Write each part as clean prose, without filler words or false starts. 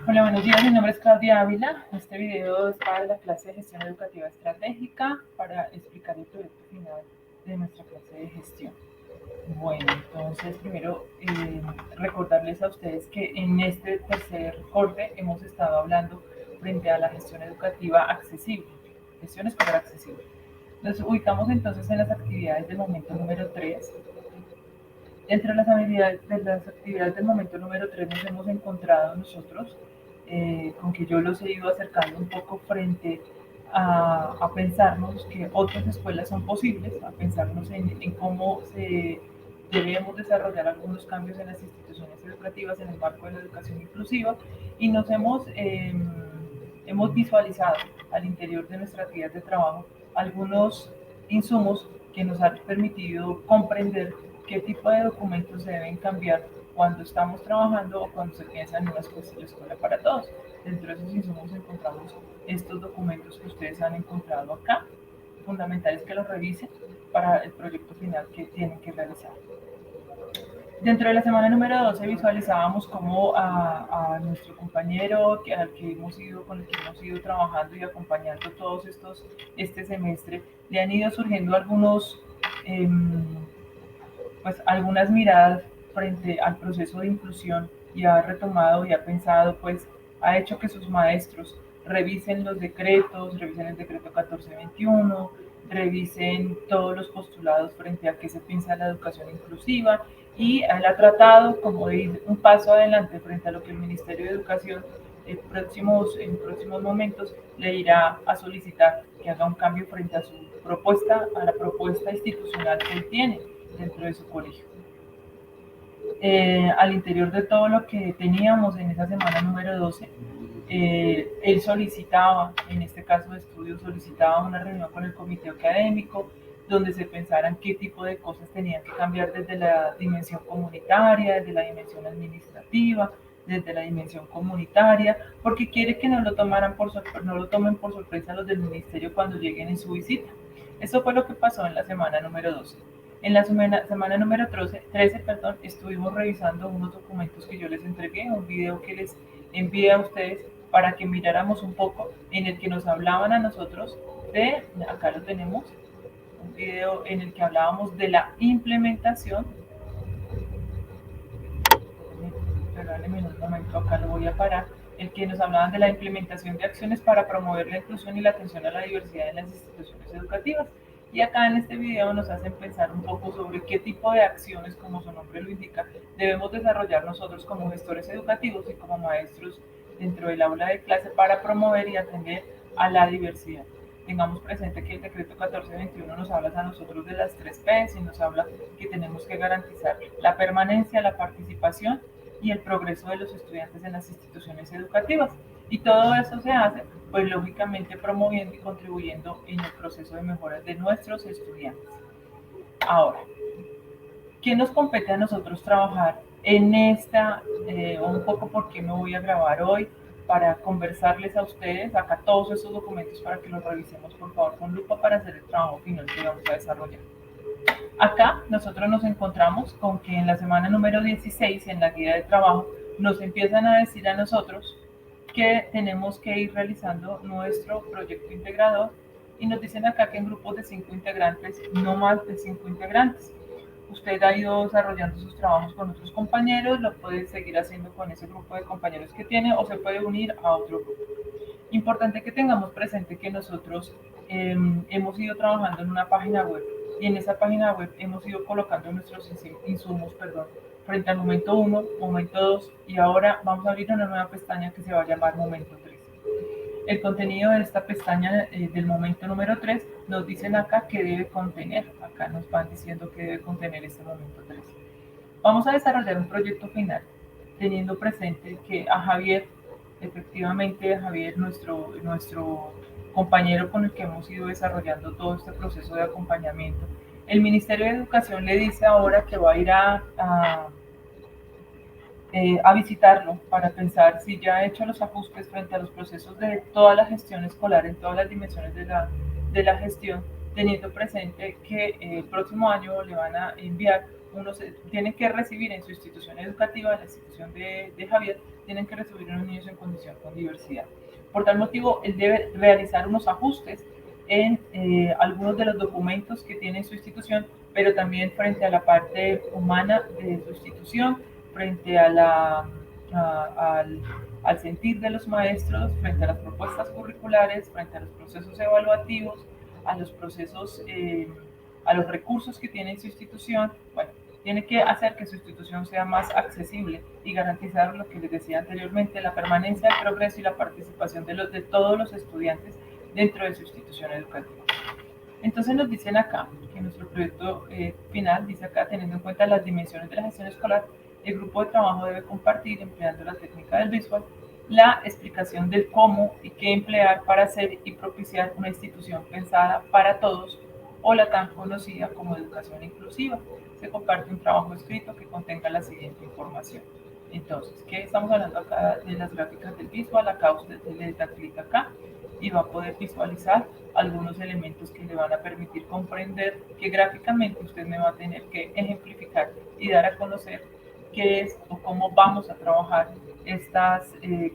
Hola, buenos días. Mi nombre es Claudia Ávila. Este video es para la clase de gestión educativa estratégica para explicar el proyecto final de nuestra clase de gestión. Bueno, entonces primero recordarles a ustedes que en este tercer corte hemos estado hablando frente a la gestión educativa accesible, gestión escolar accesible. Nos ubicamos entonces en las actividades del momento número 3. Entre las actividades del momento número 3 nos hemos encontrado nosotros con que yo los he ido acercando un poco frente a pensarnos que otras escuelas son posibles, a pensarnos en cómo debemos desarrollar algunos cambios en las instituciones educativas en el marco de la educación inclusiva y hemos visualizado al interior de nuestras guías de trabajo algunos insumos que nos han permitido comprender qué tipo de documentos se deben cambiar cuando estamos trabajando o cuando se piensa en una escuela para todos. Dentro de esos insumos encontramos estos documentos que ustedes han encontrado acá. Fundamental es que los revisen para el proyecto final que tienen que realizar. Dentro de la semana número 12 visualizábamos cómo a nuestro compañero con el que hemos ido trabajando y acompañando este semestre, le han ido surgiendo algunas miradas frente al proceso de inclusión y ha retomado y ha pensado, pues ha hecho que sus maestros revisen los decretos, revisen el decreto 1421, revisen todos los postulados frente a qué se piensa la educación inclusiva y él ha tratado como de ir un paso adelante frente a lo que el Ministerio de Educación en próximos momentos le irá a solicitar que haga un cambio frente a la propuesta institucional que él tiene dentro de su colegio. Al interior de todo lo que teníamos en esa semana número 12, él solicitaba, en este caso de estudio, solicitaba una reunión con el comité académico donde se pensaran qué tipo de cosas tenían que cambiar desde la dimensión comunitaria, desde la dimensión administrativa, desde la dimensión comunitaria, porque quiere que no lo tomen por sorpresa los del ministerio cuando lleguen en su visita. Eso fue lo que pasó en la semana número 12. En la semana número 13, estuvimos revisando unos documentos que yo les entregué, un video que les envié a ustedes para que miráramos un poco en el que nos hablaban a nosotros acá lo tenemos, un video en el que hablábamos de la implementación. Perdónenme un momento, acá lo voy a parar. El que nos hablaban de la implementación de acciones para promover la inclusión y la atención a la diversidad en las instituciones educativas. Y acá en este video nos hacen pensar un poco sobre qué tipo de acciones, como su nombre lo indica, debemos desarrollar nosotros como gestores educativos y como maestros dentro del aula de clase para promover y atender a la diversidad. Tengamos presente que el decreto 1421 nos habla a nosotros de las 3 P's y nos habla que tenemos que garantizar la permanencia, la participación y el progreso de los estudiantes en las instituciones educativas. Y todo eso se hace, pues lógicamente promoviendo y contribuyendo en el proceso de mejora de nuestros estudiantes. Ahora, ¿qué nos compete a nosotros trabajar en un poco por qué me voy a grabar hoy? Para conversarles a ustedes acá todos esos documentos para que los revisemos por favor con lupa para hacer el trabajo final que vamos a desarrollar. Acá nosotros nos encontramos con que en la semana número 16, en la guía de trabajo, nos empiezan a decir a nosotros que tenemos que ir realizando nuestro proyecto integrador y nos dicen acá que en grupos de 5 integrantes, no más de 5 integrantes. Usted ha ido desarrollando sus trabajos con otros compañeros, lo puede seguir haciendo con ese grupo de compañeros que tiene o se puede unir a otro grupo. Importante que tengamos presente que nosotros hemos ido trabajando en una página web y en esa página web hemos ido colocando nuestros insumos, frente al momento 1, momento 2 y ahora vamos a abrir una nueva pestaña que se va a llamar momento 3. El contenido de esta pestaña del momento número 3 nos dicen acá que debe contener, acá nos van diciendo que debe contener este momento 3. Vamos a desarrollar un proyecto final teniendo presente que a Javier, efectivamente Javier, nuestro compañero con el que hemos ido desarrollando todo este proceso de acompañamiento, el Ministerio de Educación le dice ahora que va a ir a visitarlo para pensar si ya ha hecho los ajustes frente a los procesos de toda la gestión escolar en todas las dimensiones de la gestión teniendo presente que el próximo año le van a enviar tienen que recibir en su institución educativa, en la institución de Javier, tienen que recibir unos niños en condición con diversidad. Por tal motivo, él debe realizar unos ajustes en algunos de los documentos que tiene su institución, pero también frente a la parte humana de su institución, frente a al sentir de los maestros, frente a las propuestas curriculares, frente a los procesos evaluativos, a los procesos, a los recursos que tiene su institución. Bueno, tiene que hacer que su institución sea más accesible y garantizar lo que les decía anteriormente, la permanencia, el progreso y la participación de todos los estudiantes dentro de su institución educativa. Entonces nos dicen acá que nuestro proyecto final dice acá, teniendo en cuenta las dimensiones de la gestión escolar, el grupo de trabajo debe compartir, empleando la técnica del visual, la explicación del cómo y qué emplear para hacer y propiciar una institución pensada para todos, o la tan conocida como educación inclusiva. Se comparte un trabajo escrito que contenga la siguiente información. Entonces, ¿qué estamos hablando acá de las gráficas del visual? Acá usted le da clic acá y va a poder visualizar algunos elementos que le van a permitir comprender que gráficamente usted me va a tener que ejemplificar y dar a conocer qué es o cómo vamos a trabajar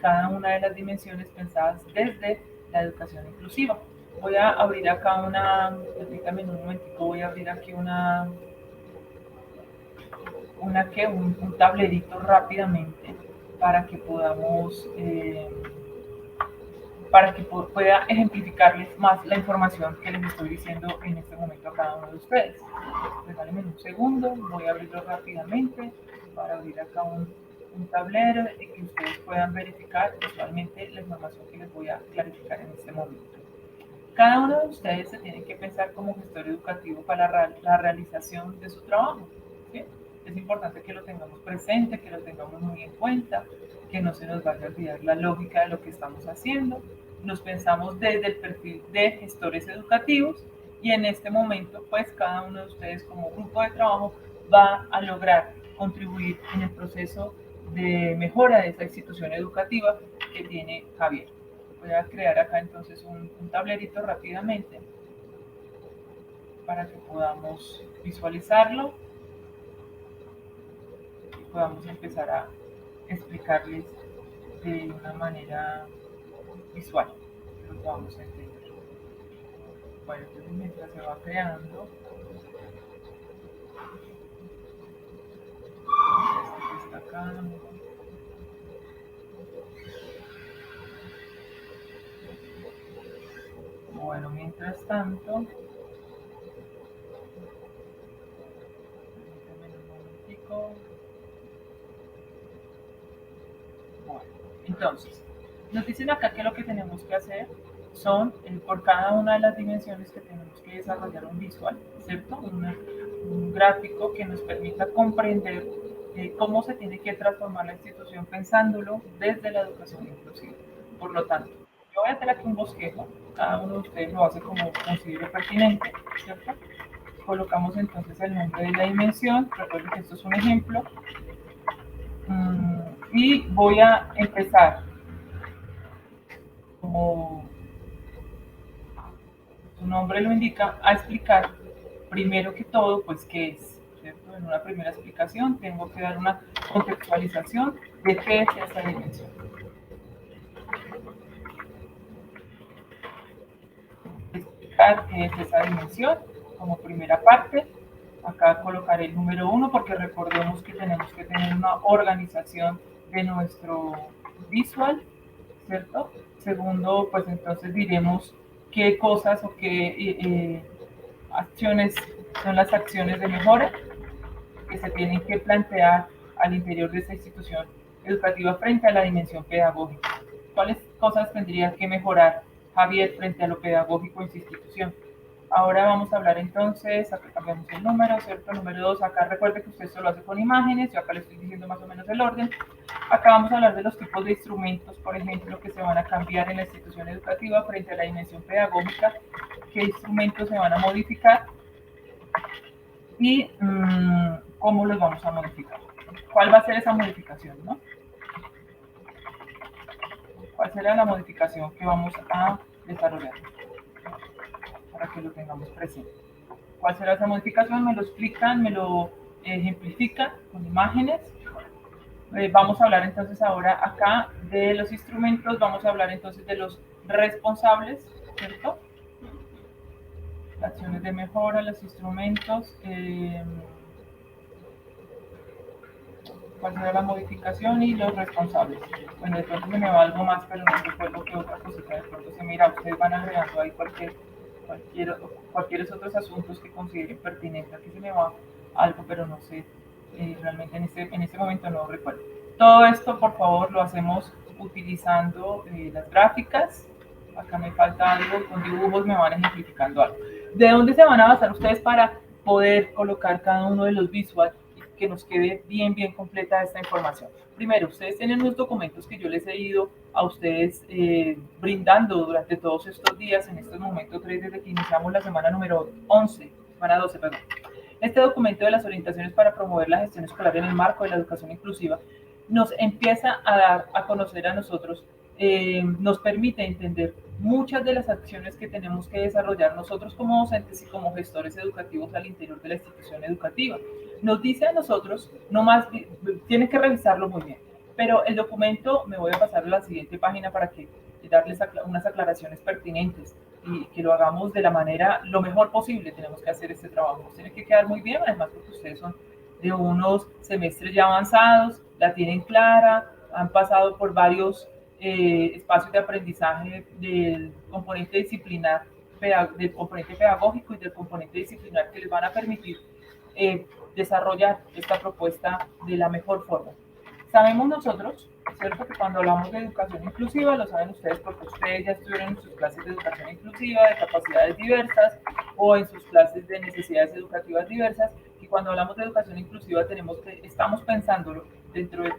cada una de las dimensiones pensadas desde la educación inclusiva. Voy a abrir acá permítame un momentico, voy a abrir aquí un tablerito rápidamente para que podamos, para que pueda ejemplificarles más la información que les estoy diciendo en este momento a cada uno de ustedes. Regálenme un segundo, voy a abrirlo rápidamente para abrir acá un tablero y que ustedes puedan verificar visualmente la información que les voy a clarificar en este momento. Cada uno de ustedes se tiene que pensar como gestor educativo para la realización de su trabajo. ¿Sí? Es importante que lo tengamos presente, que lo tengamos muy en cuenta, que no se nos vaya a olvidar la lógica de lo que estamos haciendo. Nos pensamos desde el perfil de gestores educativos y en este momento, pues cada uno de ustedes como grupo de trabajo va a lograr contribuir en el proceso de mejora de esa institución educativa que tiene Javier. Voy a crear acá entonces un tablerito rápidamente para que podamos visualizarlo y podamos empezar a explicarles de una manera visual, que lo podamos entender. Bueno, entonces mientras se va creando, este que está acá, bueno, mientras tanto, permítanme un momentico. Bueno, entonces, nos dicen acá que lo que tenemos que hacer son, por cada una de las dimensiones que tenemos que desarrollar un visual, ¿cierto? Un gráfico que nos permita comprender cómo se tiene que transformar la institución pensándolo desde la educación inclusiva. Por lo tanto, yo voy a hacer aquí un bosquejo, cada uno de ustedes lo hace como considere pertinente, ¿cierto? Colocamos entonces el nombre de la dimensión, recuerden que esto es un ejemplo, y voy a empezar como su nombre lo indica, a explicar primero que todo, pues qué es, ¿cierto? En una primera explicación tengo que dar una contextualización de qué es esta dimensión. Explicar qué es esa dimensión como primera parte. Acá colocaré el número 1 porque recordemos que tenemos que tener una organización de nuestro visual, ¿cierto? Segundo, pues entonces diremos qué cosas o qué acciones son las acciones de mejora que se tienen que plantear al interior de esta institución educativa frente a la dimensión pedagógica. ¿Cuáles cosas tendría que mejorar Javier frente a lo pedagógico en su institución? Ahora vamos a hablar entonces, acá cambiamos el número, ¿cierto? Número 2, acá recuerde que usted esto lo hace con imágenes, yo acá le estoy diciendo más o menos el orden. Acá vamos a hablar de los tipos de instrumentos, por ejemplo, que se van a cambiar en la institución educativa frente a la dimensión pedagógica, qué instrumentos se van a modificar y cómo los vamos a modificar. ¿Cuál va a ser esa modificación, no? ¿Cuál será la modificación que vamos a desarrollar? para que lo tengamos presente. ¿Cuál será esa modificación? Me lo explican, me lo ejemplifican con imágenes. Vamos a hablar entonces ahora acá de los instrumentos, vamos a hablar entonces de los responsables, ¿cierto? Acciones de mejora, los instrumentos, cuál será la modificación y los responsables. Bueno, de pronto se me va algo más, pero no recuerdo qué otra cosita de pronto se mira. Ustedes van agregando ahí cualquier otros asuntos que consideren pertinentes. Aquí se me va algo, pero no sé, realmente en este momento no recuerdo. Todo esto, por favor, lo hacemos utilizando las gráficas. Acá me falta algo, con dibujos me van ejemplificando algo. ¿De dónde se van a basar ustedes para poder colocar cada uno de los visuals y que nos quede bien completa esta información? Primero, ustedes tienen unos documentos que yo les he ido a ustedes brindando durante todos estos días, en estos momentos 3, desde que iniciamos la semana número 11, semana 12, perdón. Este documento de las orientaciones para promover la gestión escolar en el marco de la educación inclusiva nos empieza a dar a conocer a nosotros, nos permite entender muchas de las acciones que tenemos que desarrollar nosotros como docentes y como gestores educativos al interior de la institución educativa. Nos dice a nosotros, no más, tienen que revisarlo muy bien, pero el documento, me voy a pasar a la siguiente página para que darles unas aclaraciones pertinentes y que lo hagamos de la manera lo mejor posible. Tenemos que hacer este trabajo, nos tiene que quedar muy bien, además porque ustedes son de unos semestres ya avanzados, la tienen clara, han pasado por varios espacios de aprendizaje del componente disciplinar, del componente pedagógico y del componente disciplinar que les van a permitir desarrollar esta propuesta de la mejor forma. Sabemos nosotros, ¿cierto?, que cuando hablamos de educación inclusiva, lo saben ustedes porque ustedes ya estuvieron en sus clases de educación inclusiva, de capacidades diversas o en sus clases de necesidades educativas diversas, y cuando hablamos de educación inclusiva estamos pensándolo dentro de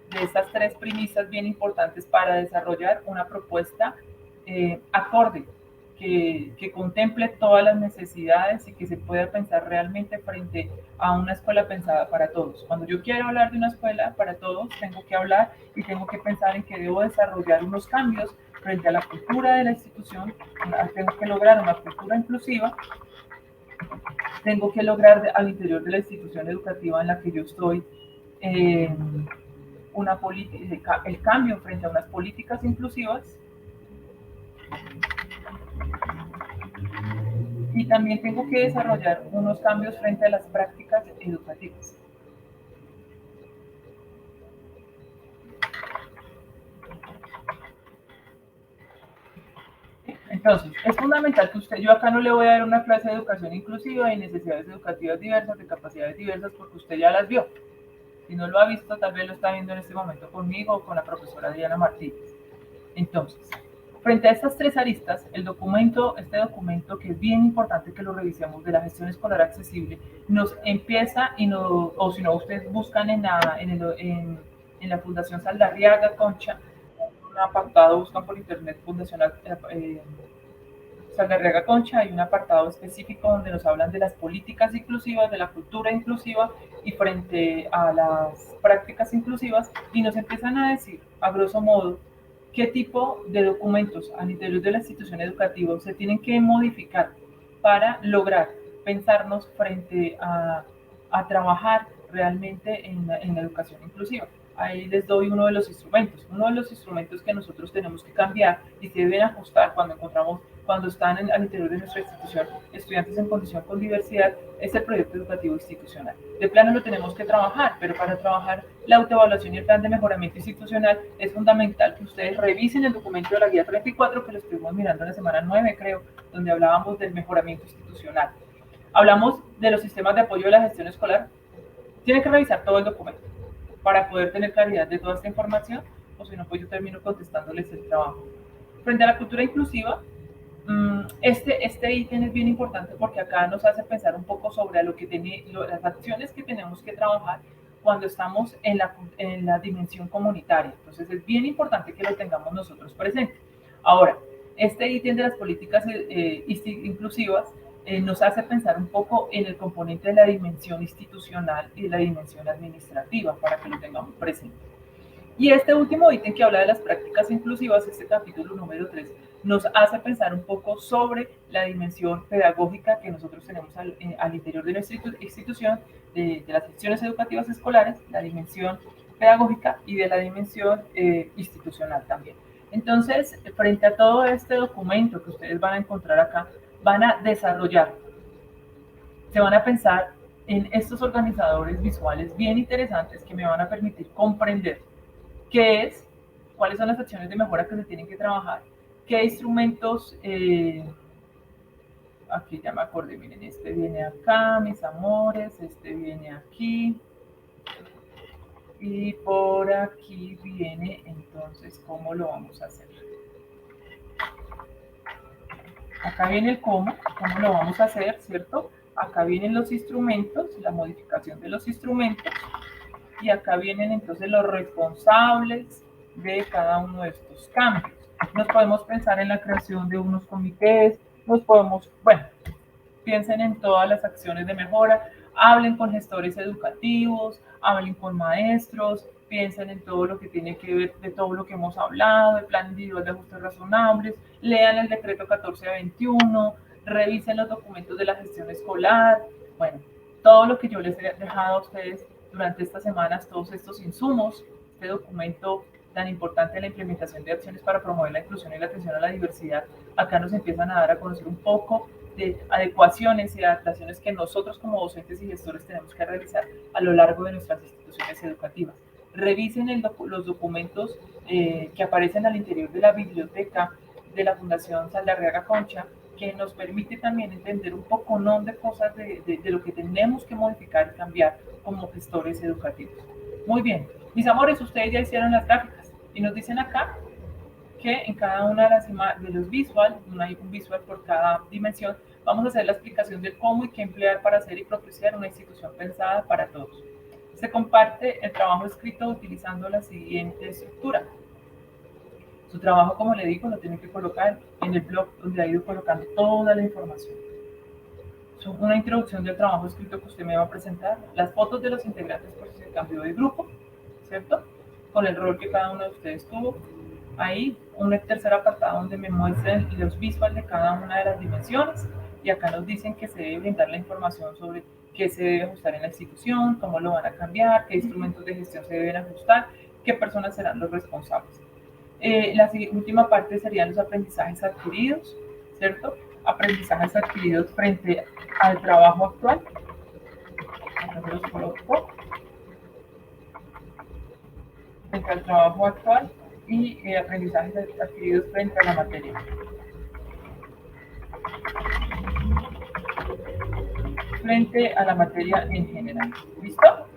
de estas 3 premisas bien importantes para desarrollar una propuesta acorde, que contemple todas las necesidades y que se pueda pensar realmente frente a una escuela pensada para todos. Cuando yo quiero hablar de una escuela para todos, tengo que hablar y tengo que pensar en que debo desarrollar unos cambios frente a la cultura de la institución, tengo que lograr una cultura inclusiva, tengo que lograr al interior de la institución educativa en la que yo estoy el cambio frente a unas políticas inclusivas, y también tengo que desarrollar unos cambios frente a las prácticas educativas. Entonces, es fundamental que yo acá no le voy a dar una clase de educación inclusiva y necesidades educativas diversas, de capacidades diversas, porque usted ya las vio. Si no lo ha visto, tal vez lo está viendo en este momento conmigo o con la profesora Diana Martínez. Entonces, frente a estas 3 aristas, este documento que es bien importante que lo revisemos, de la gestión escolar accesible, nos empieza, o si no, ustedes buscan en la Fundación Saldarriaga Concha, un apartado, buscan por internet Fundación Saldarriaga Concha, hay un apartado específico donde nos hablan de las políticas inclusivas, de la cultura inclusiva y frente a las prácticas inclusivas, y nos empiezan a decir, a grosso modo, qué tipo de documentos al interior de la institución educativa se tienen que modificar para lograr pensarnos frente a trabajar realmente en la educación inclusiva. Ahí les doy uno de los instrumentos que nosotros tenemos que cambiar y que deben ajustar cuando están al interior de nuestra institución estudiantes en condición con diversidad, es el proyecto educativo institucional. De plano lo tenemos que trabajar, pero para trabajar la autoevaluación y el plan de mejoramiento institucional es fundamental que ustedes revisen el documento de la guía 34, que lo estuvimos mirando en la semana 9, creo, donde hablábamos del mejoramiento institucional. Hablamos de los sistemas de apoyo de la gestión escolar. Tienen que revisar todo el documento para poder tener claridad de toda esta información, o si no, pues yo termino contestándoles el trabajo. Frente a la cultura inclusiva, este ítem es bien importante porque acá nos hace pensar un poco sobre las acciones que tenemos que trabajar cuando estamos en la dimensión comunitaria. Entonces es bien importante que lo tengamos nosotros presente. Ahora, este ítem de las políticas inclusivas nos hace pensar un poco en el componente de la dimensión institucional y de la dimensión administrativa, para que lo tengamos presente. Y este último ítem que habla de las prácticas inclusivas, este capítulo número 3, nos hace pensar un poco sobre la dimensión pedagógica que nosotros tenemos al interior de nuestra institución, de las secciones educativas escolares, la dimensión pedagógica y de la dimensión institucional también. Entonces, frente a todo este documento que ustedes van a encontrar acá, van a desarrollar, se van a pensar en estos organizadores visuales bien interesantes que me van a permitir comprender qué es, cuáles son las acciones de mejora que se tienen que trabajar, qué instrumentos, aquí ya me acordé, miren, este viene acá, mis amores, este viene aquí, y por aquí viene entonces cómo lo vamos a hacer. Acá viene el cómo lo vamos a hacer, ¿cierto? Acá vienen los instrumentos, la modificación de los instrumentos, y acá vienen entonces los responsables de cada uno de estos cambios. Nos podemos pensar en la creación de unos comités, nos podemos, bueno, piensen en todas las acciones de mejora, hablen con gestores educativos, hablen con maestros, piensen en todo lo que tiene que ver de todo lo que hemos hablado, el plan individual de ajustes razonables, lean el decreto 1421, revisen los documentos de la gestión escolar, bueno, todo lo que yo les he dejado a ustedes durante estas semanas, todos estos insumos, este documento tan importante en la implementación de acciones para promover la inclusión y la atención a la diversidad, acá nos empiezan a dar a conocer un poco de adecuaciones y adaptaciones que nosotros como docentes y gestores tenemos que realizar a lo largo de nuestras instituciones educativas. Revisen los documentos que aparecen al interior de la biblioteca de la Fundación Saldarriaga Concha, que nos permite también entender un poco ¿no? de cosas de lo que tenemos que modificar y cambiar como gestores educativos. Muy bien, mis amores, ustedes ya hicieron las gráficas y nos dicen acá que en cada una de los visual, hay un visual por cada dimensión, vamos a hacer la explicación de cómo y qué emplear para hacer y propiciar una institución pensada para todos. Se comparte el trabajo escrito utilizando la siguiente estructura. Su trabajo, como le digo, lo tiene que colocar en el blog donde ha ido colocando toda la información. Una introducción del trabajo escrito que usted me va a presentar, las fotos de los integrantes por si se cambió de grupo, ¿cierto? Con el rol que cada uno de ustedes tuvo. Ahí un tercer apartado donde me muestren los visuales de cada una de las dimensiones y acá nos dicen que se debe brindar la información sobre qué se debe ajustar en la institución, cómo lo van a cambiar, qué instrumentos de gestión se deben ajustar, qué personas serán los responsables. La última parte serían los aprendizajes adquiridos, ¿cierto? Aprendizajes adquiridos frente al trabajo actual. Acá se los coloco. Frente al trabajo actual y aprendizajes adquiridos frente a la materia. Frente a la materia en general. ¿Listo?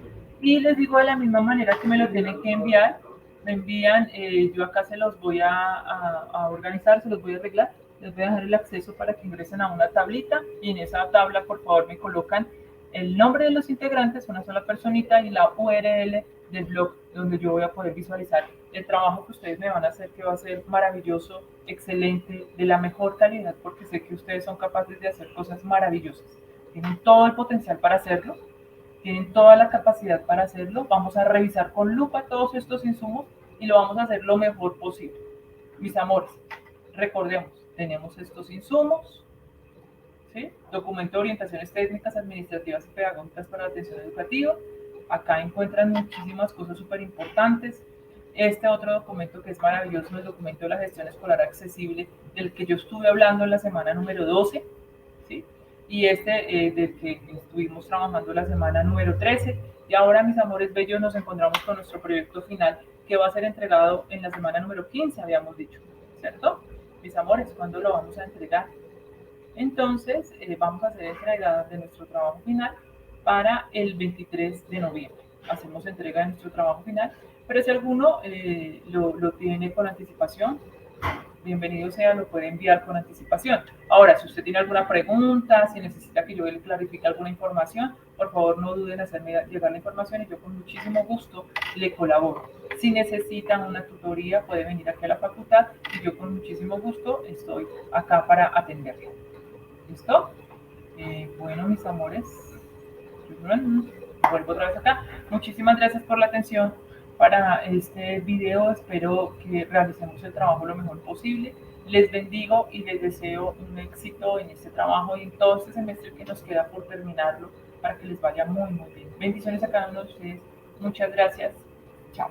Y les digo de la misma manera que me lo tienen que enviar. Me envían, yo acá se los voy a organizar, se los voy a arreglar. Les voy a dejar el acceso para que ingresen a una tablita y en esa tabla, por favor, me colocan el nombre de los integrantes, una sola personita y la URL del blog donde yo voy a poder visualizar el trabajo que ustedes me van a hacer, que va a ser maravilloso, excelente, de la mejor calidad, porque sé que ustedes son capaces de hacer cosas maravillosas. Tienen todo el potencial para hacerlo, tienen toda la capacidad para hacerlo. Vamos a revisar con lupa todos estos insumos y lo vamos a hacer lo mejor posible. Mis amores, recordemos, tenemos estos insumos, ¿sí? Documento de orientaciones técnicas, administrativas y pedagógicas para la atención educativa. Acá encuentran muchísimas cosas súper importantes. Este otro documento que es maravilloso, el documento de la gestión escolar accesible, del que yo estuve hablando en la semana número 12, ¿sí? Y este del que estuvimos trabajando la semana número 13. Y ahora, mis amores bellos, nos encontramos con nuestro proyecto final, que va a ser entregado en la semana número 15, habíamos dicho, ¿cierto? Mis amores, ¿cuándo lo vamos a entregar? Entonces, vamos a hacer entrega de nuestro trabajo final para el 23 de noviembre. Hacemos entrega de nuestro trabajo final, pero si alguno lo tiene con anticipación, bienvenido sea, lo puede enviar con anticipación. Ahora, si usted tiene alguna pregunta, si necesita que yo le clarifique alguna información, por favor no duden en hacerme llegar la información y yo con muchísimo gusto le colaboro. Si necesitan una tutoría, puede venir aquí a la facultad y yo con muchísimo gusto estoy acá para atenderle. ¿Listo? Bueno, mis amores, vuelvo otra vez acá. Muchísimas gracias por la atención. para este video. Espero que realicemos el trabajo lo mejor posible. Les bendigo y les deseo un éxito en este trabajo y en todo este semestre que nos queda por terminarlo, para que les vaya muy, muy bien. Bendiciones a cada uno de ustedes. Muchas gracias. Chao.